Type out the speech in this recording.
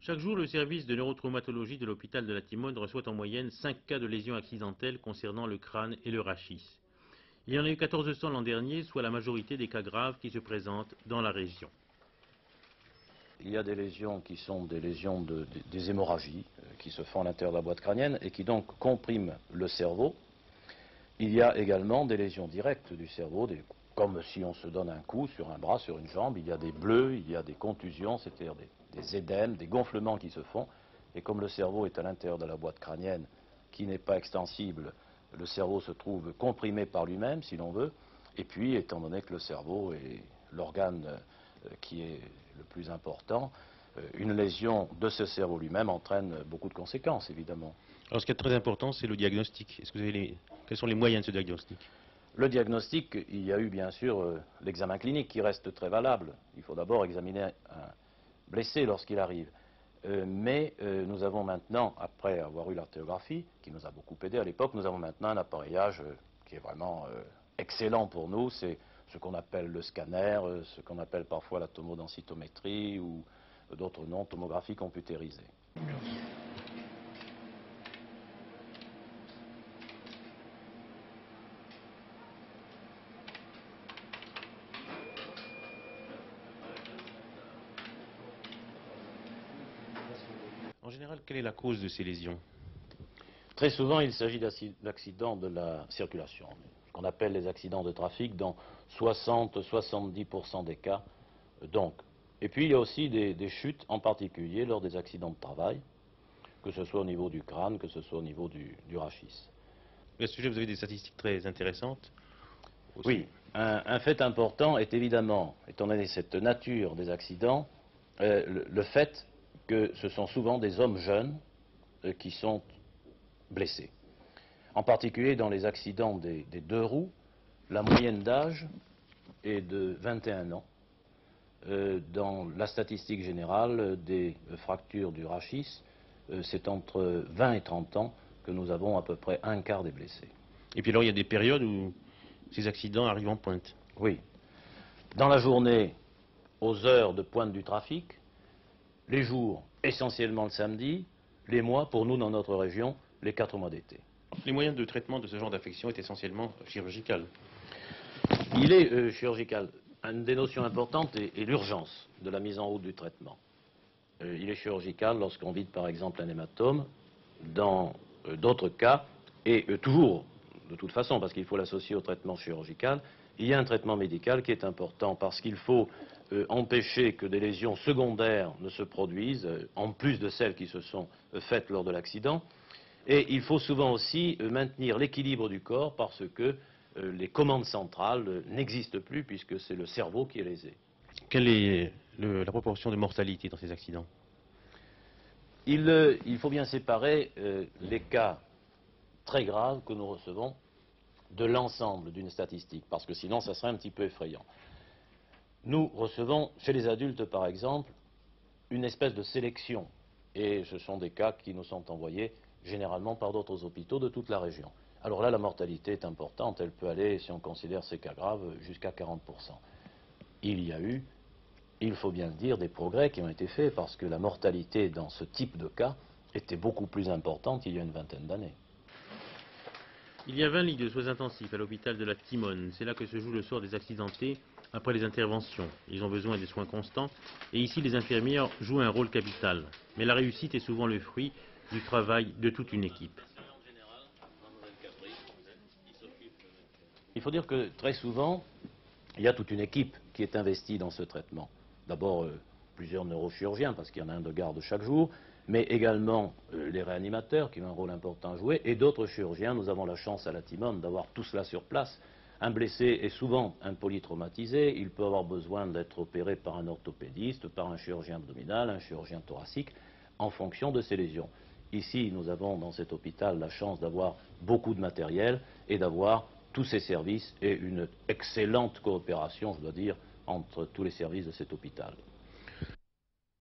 Chaque jour, le service de neurotraumatologie de l'hôpital de la Timone reçoit en moyenne 5 cas de lésions accidentelles concernant le crâne et le rachis. Il y en a eu 1400 l'an dernier, soit la majorité des cas graves qui se présentent dans la région. Il y a des lésions qui sont des lésions des hémorragies qui se font à l'intérieur de la boîte crânienne et qui donc compriment le cerveau. Il y a également des lésions directes du cerveau, comme si on se donne un coup sur un bras, sur une jambe. Il y a des bleus, il y a des contusions, c'est-à-dire des édèmes, des gonflements qui se font. Et comme le cerveau est à l'intérieur de la boîte crânienne, qui n'est pas extensible, le cerveau se trouve comprimé par lui-même, si l'on veut. Et puis, étant donné que le cerveau est l'organe qui est le plus important, une lésion de ce cerveau lui-même entraîne beaucoup de conséquences, évidemment. Alors, ce qui est très important, c'est le diagnostic. Quels sont les moyens de ce diagnostic? Le diagnostic, il y a eu bien sûr l'examen clinique qui reste très valable. Il faut d'abord examiner un blessé lorsqu'il arrive. Mais nous avons maintenant, après avoir eu l'artéographie, qui nous a beaucoup aidé à l'époque, nous avons maintenant un appareillage qui est vraiment excellent pour nous. C'est ce qu'on appelle le scanner, ce qu'on appelle parfois la tomodensitométrie ou d'autres noms, tomographie computérisée. En général, quelle est la cause de ces lésions? Très souvent, il s'agit d'accidents de la circulation, ce qu'on appelle les accidents de trafic dans 60-70% des cas. Donc. Et puis, il y a aussi des chutes, en particulier lors des accidents de travail, que ce soit au niveau du crâne, que ce soit au niveau du rachis. À ce sujet, vous avez des statistiques très intéressantes aussi. Oui, un fait important est évidemment, étant donné cette nature des accidents, le fait que ce sont souvent des hommes jeunes qui sont blessés. En particulier dans les accidents des deux roues, la moyenne d'âge est de 21 ans. Dans la statistique générale des fractures du rachis, c'est entre 20 et 30 ans que nous avons à peu près un quart des blessés. Et puis alors, il y a des périodes où ces accidents arrivent en pointe. Oui. Dans la journée, aux heures de pointe du trafic, les jours, essentiellement le samedi, les mois, pour nous, dans notre région, les 4 mois d'été. Les moyens de traitement de ce genre d'affection est essentiellement chirurgical. Il est chirurgical. Une des notions importantes est l'urgence de la mise en route du traitement. Il est chirurgical lorsqu'on vide par exemple un hématome. Dans d'autres cas, et toujours de toute façon, parce qu'il faut l'associer au traitement chirurgical, il y a un traitement médical qui est important parce qu'il faut empêcher que des lésions secondaires ne se produisent, en plus de celles qui se sont faites lors de l'accident. Et il faut souvent aussi maintenir l'équilibre du corps parce que les commandes centrales n'existent plus puisque c'est le cerveau qui est lésé. Quelle est la proportion de mortalité dans ces accidents? Il faut bien séparer les cas très graves que nous recevons de l'ensemble d'une statistique, parce que sinon ça serait un petit peu effrayant. Nous recevons, chez les adultes par exemple, une espèce de sélection, et ce sont des cas qui nous sont envoyés généralement par d'autres hôpitaux de toute la région. Alors là, la mortalité est importante, elle peut aller, si on considère ces cas graves, jusqu'à 40%. Il y a eu, il faut bien le dire, des progrès qui ont été faits, parce que la mortalité dans ce type de cas était beaucoup plus importante il y a une vingtaine d'années. Il y a 20 lits de soins intensifs à l'hôpital de la Timone. C'est là que se joue le sort des accidentés après les interventions. Ils ont besoin des soins constants et ici les infirmières jouent un rôle capital. Mais la réussite est souvent le fruit du travail de toute une équipe. Il faut dire que très souvent, il y a toute une équipe qui est investie dans ce traitement. D'abord, plusieurs neurochirurgiens, parce qu'il y en a un de garde chaque jour, mais également les réanimateurs qui ont un rôle important à jouer, et d'autres chirurgiens. Nous avons la chance à la Timone d'avoir tout cela sur place. Un blessé est souvent un polytraumatisé, il peut avoir besoin d'être opéré par un orthopédiste, par un chirurgien abdominal, un chirurgien thoracique, en fonction de ses lésions. Ici, nous avons dans cet hôpital la chance d'avoir beaucoup de matériel et d'avoir tous ces services et une excellente coopération, je dois dire, entre tous les services de cet hôpital.